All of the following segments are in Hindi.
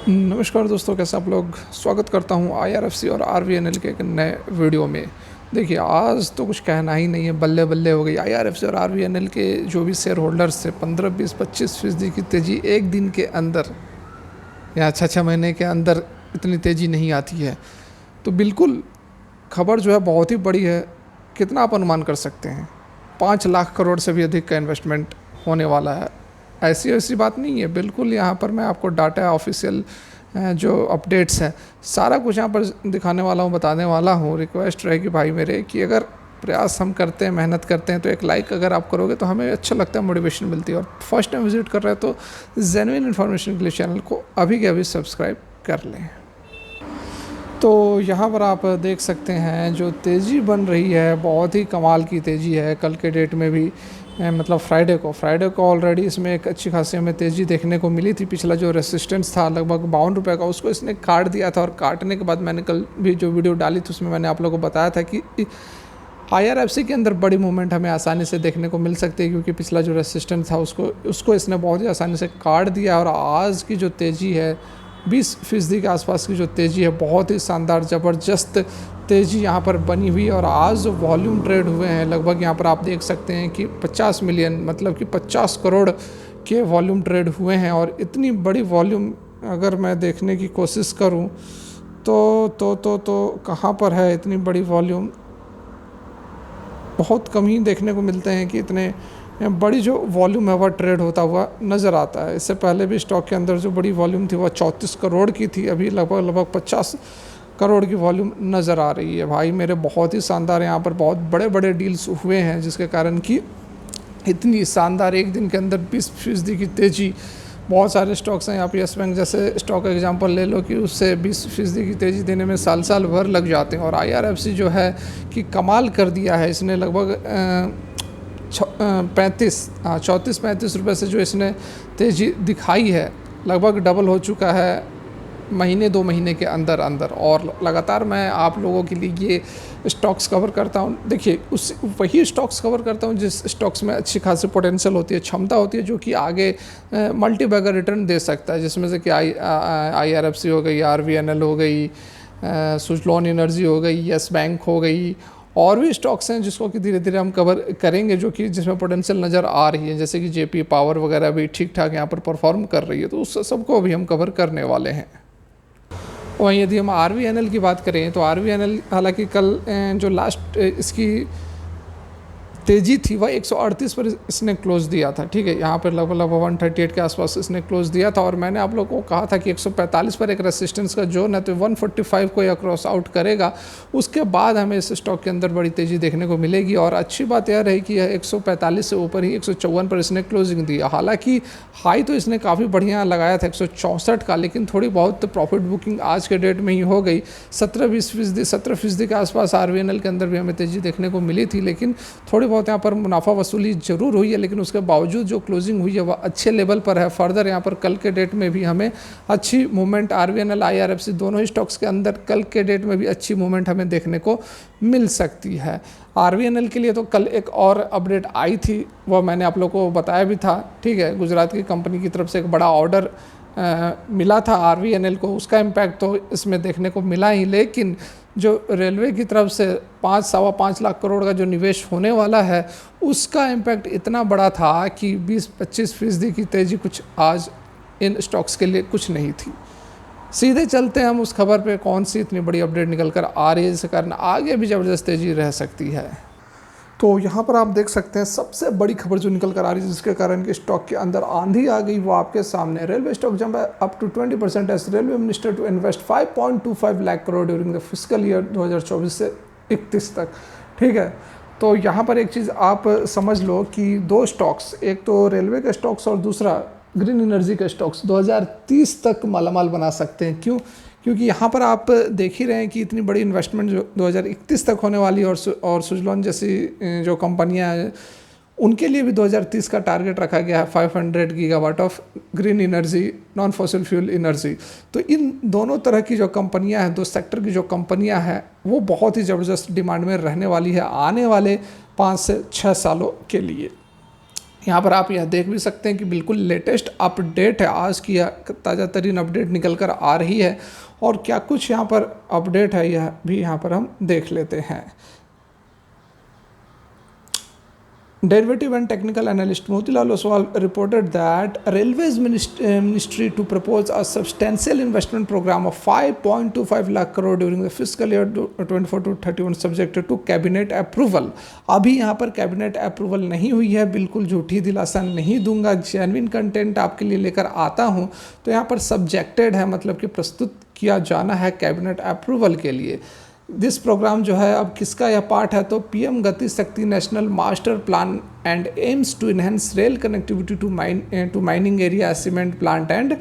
नमस्कार दोस्तों, कैसे आप लोग। स्वागत करता हूं आईआरएफसी और आरवीएनएल के एक नए वीडियो में। देखिए, आज तो कुछ कहना ही नहीं है, बल्ले बल्ले हो गई। आईआरएफसी और आरवीएनएल के जो भी शेयर होल्डर्स थे, 15, 20, 25% की तेज़ी एक दिन के अंदर या 6 महीने के अंदर इतनी तेज़ी नहीं आती है। तो बिल्कुल खबर जो है बहुत ही बड़ी है। कितना आप अनुमान कर सकते हैं? 5 लाख करोड़ से भी अधिक का इन्वेस्टमेंट होने वाला है। ऐसी ऐसी बात नहीं है, बिल्कुल यहाँ पर मैं आपको डाटा ऑफिशियल जो अपडेट्स हैं सारा कुछ यहाँ पर दिखाने वाला हूँ, बताने वाला हूँ। रिक्वेस्ट रहेगी भाई मेरे कि अगर प्रयास हम करते हैं, मेहनत करते हैं, तो एक लाइक अगर आप करोगे तो हमें अच्छा लगता है, मोटिवेशन मिलती है। और फर्स्ट टाइम विजिट कर रहे हैं तो जेन्युइन इन्फॉर्मेशन के लिए चैनल को अभी के अभी सब्सक्राइब कर लें। तो यहाँ पर आप देख सकते हैं जो तेज़ी बन रही है, बहुत ही कमाल की तेज़ी है। कल के डेट में भी मतलब फ्राइडे को ऑलरेडी इसमें एक अच्छी खासी हमें तेज़ी देखने को मिली थी। पिछला जो रेसिस्टेंस था लगभग 52 रुपये का, उसको इसने काट दिया था। और काटने के बाद मैंने कल भी जो वीडियो डाली थी उसमें मैंने आप लोगों को बताया था कि आईआरएफसी के अंदर बड़ी मूवमेंट हमें आसानी से देखने को मिल सकती है, क्योंकि पिछला जो रेसिस्टेंस था उसको इसने बहुत ही आसानी से काट दिया। और आज की जो तेज़ी है 20% के आसपास की जो तेज़ी है, बहुत ही शानदार ज़बरदस्त तेज़ी यहाँ पर बनी हुई। और आज जो वॉल्यूम ट्रेड हुए हैं लगभग यहाँ पर आप देख सकते हैं कि 50 मिलियन मतलब कि 50 करोड़ के वॉल्यूम ट्रेड हुए हैं। और इतनी बड़ी वॉल्यूम अगर मैं देखने की कोशिश करूँ तो कहाँ पर है इतनी बड़ी वॉल्यूम? बहुत कम ही देखने को मिलते हैं कि इतने बड़ी जो वॉल्यूम है वह ट्रेड होता हुआ नज़र आता है। इससे पहले भी स्टॉक के अंदर जो बड़ी वॉल्यूम थी वह 34 करोड़ की थी। अभी लगभग 50 करोड़ की वॉल्यूम नज़र आ रही है भाई मेरे। बहुत ही शानदार यहाँ पर बहुत बड़े बड़े डील्स हुए हैं, जिसके कारण कि इतनी शानदार एक दिन के अंदर 20% की तेज़ी। बहुत सारे स्टॉक्स हैं, आप यस बैंक जैसे स्टॉक का एग्जांपल ले लो कि उससे 20% की तेज़ी देने में साल भर लग जाते हैं। और आईआरएफसी जो है कि कमाल कर दिया है, इसने लगभग 34-35 रुपये से जो इसने तेज़ी दिखाई है, लगभग डबल हो चुका है महीने 2 महीने के अंदर अंदर। और लगातार मैं आप लोगों के लिए ये स्टॉक्स कवर करता हूँ। देखिए, वही स्टॉक्स कवर करता हूँ जिस स्टॉक्स में अच्छी खासी पोटेंशियल होती है, क्षमता होती है, जो कि आगे मल्टी बैगर रिटर्न दे सकता है। जिसमें से कि आईआरएफसी हो गई, आरवीएनएल हो गई, सुजलॉन एनर्जी हो गई, यस बैंक हो गई, और भी स्टॉक्स हैं जिसको कि धीरे धीरे हम कवर करेंगे, जो कि जिसमें पोटेंशियल नज़र आ रही है। जैसे कि जेपी पावर वगैरह भी ठीक ठाक यहाँ पर परफॉर्म कर रही है, तो उस सबको भी हम कवर करने वाले हैं। वहीं यदि हम आरवीएनएल की बात करें तो आरवीएनएल हालांकि कल जो लास्ट इसकी तेज़ी थी वह 138 पर इसने क्लोज दिया था। ठीक है, यहाँ पर लगभग 138 के आसपास इसने क्लोज दिया था। और मैंने आप लोगों को कहा था कि 145 पर एक रेसिस्टेंस का जोन है, तो 145 को यह क्रॉस आउट करेगा, उसके बाद हमें इस स्टॉक के अंदर बड़ी तेज़ी देखने को मिलेगी। और अच्छी बात यह रही कि यह 145 से ऊपर ही 154 पर इसने क्लोजिंग दिया। हालांकि हाई तो इसने काफ़ी बढ़िया लगाया था 164 का, लेकिन थोड़ी बहुत प्रॉफिट बुकिंग आज के डेट में ही हो गई। 17% के आसपास आरवीएनएल के अंदर भी हमें तेज़ी देखने को मिली थी, लेकिन थोड़ी बहुत यहाँ पर मुनाफा वसूली जरूर हुई है। लेकिन उसके बावजूद जो क्लोजिंग हुई है वह अच्छे लेवल पर है। फर्दर यहाँ पर कल के डेट में भी हमें अच्छी मूवमेंट आरवीएनएल आईआरएफसी दोनों ही स्टॉक्स के अंदर कल के डेट में भी अच्छी मूवमेंट हमें देखने को मिल सकती है। आरवीएनएल के लिए तो कल एक और अपडेट आई थी, वह मैंने आप लोगों को बताया भी था। ठीक है, गुजरात की कंपनी की तरफ से एक बड़ा ऑर्डर मिला था आरवीएनएल को, उसका इम्पैक्ट तो इसमें देखने को मिला ही। लेकिन जो रेलवे की तरफ से 5-5.25 लाख करोड़ का जो निवेश होने वाला है, उसका इम्पैक्ट इतना बड़ा था कि 20-25% की तेज़ी कुछ आज इन स्टॉक्स के लिए कुछ नहीं थी। सीधे चलते हैं हम उस खबर पे, कौन सी इतनी बड़ी अपडेट निकल कर आ रही है जिसके कारण आगे भी ज़बरदस्त तेज़ी रह सकती है। तो यहाँ पर आप देख सकते हैं सबसे बड़ी खबर जो निकल कर आ रही है, जिसके कारण कि स्टॉक के अंदर आंधी आ गई, वो आपके सामने। Railway stock jump up to 20% as railway minister to invest 5.25 lakh crore during the fiscal year 2024 से 31 तक। ठीक है, तो यहाँ पर एक चीज़ आप समझ लो कि 2 स्टॉक्स, एक तो रेलवे के स्टॉक्स और दूसरा ग्रीन एनर्जी के स्टॉक्स 2030 तक मालामाल बना सकते हैं। क्यों? क्योंकि यहाँ पर आप देख ही रहे हैं कि इतनी बड़ी इन्वेस्टमेंट जो 2031 तक होने वाली है। और सुजलॉन जैसी जो कंपनियाँ हैं उनके लिए भी 2030 का टारगेट रखा गया है 500 gigawatt of green energy, non fossil fuel energy. तो इन दोनों तरह की जो कंपनियां हैं, 2 सेक्टर की जो कंपनियां हैं, वो बहुत ही ज़बरदस्त डिमांड में रहने वाली है आने वाले 5 से 6 सालों के लिए। यहाँ पर आप यह देख भी सकते हैं कि बिल्कुल लेटेस्ट अपडेट है, आज की ताज़ा तरीन अपडेट निकल कर आ रही है। और क्या कुछ यहाँ पर अपडेट है यह भी यहाँ पर हम देख लेते हैं। Derivative and technical analyst Motilal Oswal reported that Railways Ministry to propose a substantial investment program of 5.25 lakh crore during the fiscal year 24 to 31 subject to cabinet approval। अभी यहाँ पर कैबिनेट अप्रूवल नहीं हुई है, बिल्कुल झूठी दिलासा नहीं दूंगा, जेन्युइन कंटेंट आपके लिए लेकर आता हूँ। तो यहाँ पर सब्जेक्टेड है, मतलब कि प्रस्तुत किया जाना है कैबिनेट अप्रूवल के लिए। दिस प्रोग्राम जो है अब किसका यह पार्ट है, तो PM Gati Shakti national master plan and aims to enhance rail connectivity to mining area, cement plant and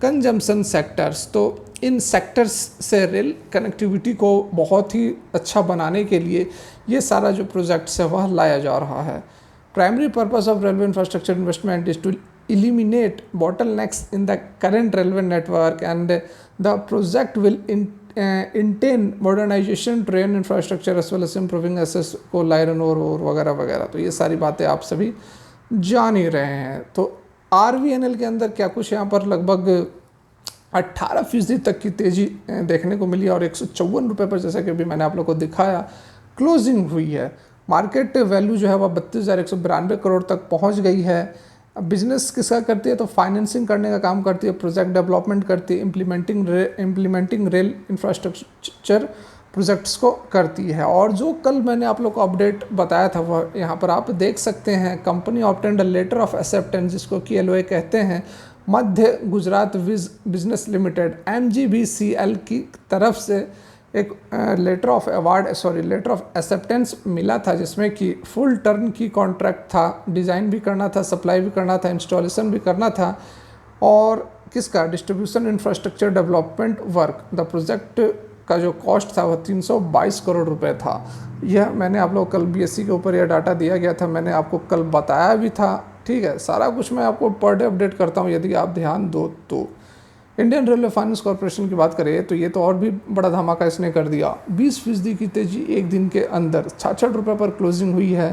consumption sectors. तो इन सेक्टर्स से रेल कनेक्टिविटी को बहुत ही अच्छा बनाने के लिए ये सारा जो प्रोजेक्ट्स है वह लाया जा रहा है। Primary purpose of railway infrastructure investment is to eliminate bottlenecks in the current railway network and the project will entail modernization train infrastructure as well as improving access को लाइन और वगैरह वगैरह। तो ये सारी बातें आप सभी जान ही रहे हैं। तो RVNL के अंदर क्या कुछ यहाँ पर लगभग 18% तक की तेज़ी देखने को मिली और 154 रुपये पर, जैसा कि अभी मैंने आप लोग को दिखाया, क्लोजिंग हुई है। मार्केट वैल्यू जो है वह 32,192 करोड़ तक पहुँच गई है। अब बिजनेस किसका करती है, तो फाइनेंसिंग करने का काम करती है, प्रोजेक्ट डेवलपमेंट करती है, इम्प्लीमेंटिंग रेल इंफ्रास्ट्रक्चर प्रोजेक्ट्स को करती है। और जो कल मैंने आप लोग को अपडेट बताया था वह यहाँ पर आप देख सकते हैं। Company obtained a letter of acceptance, जिसको कि LOA कहते हैं, Madhya Gujarat business limited MGBCL की तरफ से एक लेटर ऑफ एक्सेप्टेंस मिला था, जिसमें कि फुल टर्न की कॉन्ट्रैक्ट था, डिज़ाइन भी करना था, सप्लाई भी करना था, इंस्टॉलेशन भी करना था, और किसका, distribution infrastructure development work. The project का जो कॉस्ट था वह 322 करोड़ रुपए था। यह मैंने आप लोग कल BSC के ऊपर यह डाटा दिया गया था, मैंने आपको कल बताया भी था। ठीक है, सारा कुछ मैं आपको पर डे अपडेट करता हूँ यदि आप ध्यान दो तो। इंडियन रेलवे फाइनेंस कॉर्पोरेशन की बात करें तो ये तो और भी बड़ा धमाका इसने कर दिया। 20% की तेजी एक दिन के अंदर 66 रुपये पर क्लोजिंग हुई है।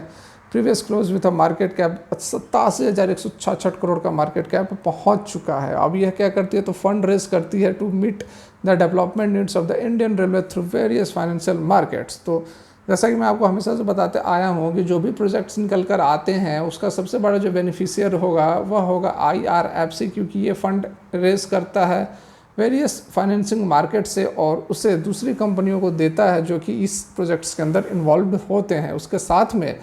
Previous close with a market cap 87,166 crore का मार्केट कैप पहुंच चुका है। अब यह क्या करती है, तो फंड रेज करती है to meet the development needs of the Indian railway through various financial markets. तो जैसा कि मैं आपको हमेशा से बताते आया हूँ कि जो भी प्रोजेक्ट्स निकल कर आते हैं उसका सबसे बड़ा जो बेनिफिशियर होगा वह होगा IRFC, क्योंकि ये फंड रेज करता है वेरियस फाइनेंसिंग मार्केट से और उसे दूसरी कंपनियों को देता है जो कि इस प्रोजेक्ट्स के अंदर इन्वॉल्व होते हैं। उसके साथ में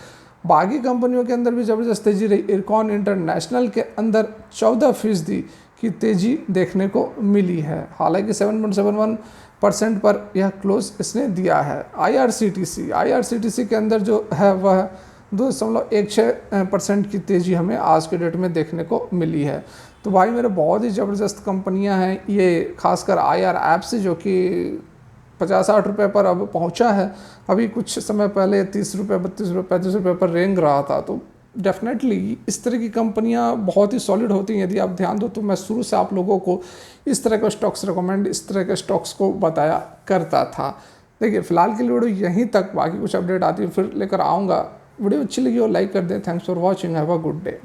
बाकी कंपनियों के अंदर भी ज़बरदस्त तेज़ी रही। इरकॉन इंटरनेशनल के अंदर 14% की तेज़ी देखने को मिली है, हालांकि 7.71% पर यह क्लोज इसने दिया है। IRCTC के अंदर जो है वह 2.16% की तेज़ी हमें आज के डेट में देखने को मिली है। तो भाई मेरे बहुत ही ज़बरदस्त कंपनियां हैं ये, खासकर IRFC जो कि 50-60 रुपये पर अब पहुंचा है। अभी कुछ समय पहले 30 रुपये, 32 रुपये, 35 रुपये पर रेंग रहा था। तो डेफिनेटली इस तरह की कंपनियां बहुत ही सॉलिड होती हैं। यदि आप ध्यान दो तो मैं शुरू से आप लोगों को इस तरह के स्टॉक्स रिकमेंड, इस तरह के स्टॉक्स को बताया करता था। देखिए फिलहाल के लिए वीडियो यहीं तक, बाकी कुछ अपडेट आती है फिर लेकर आऊँगा। वीडियो अच्छी लगी हो लाइक कर दें। Thanks for watching, have a good day.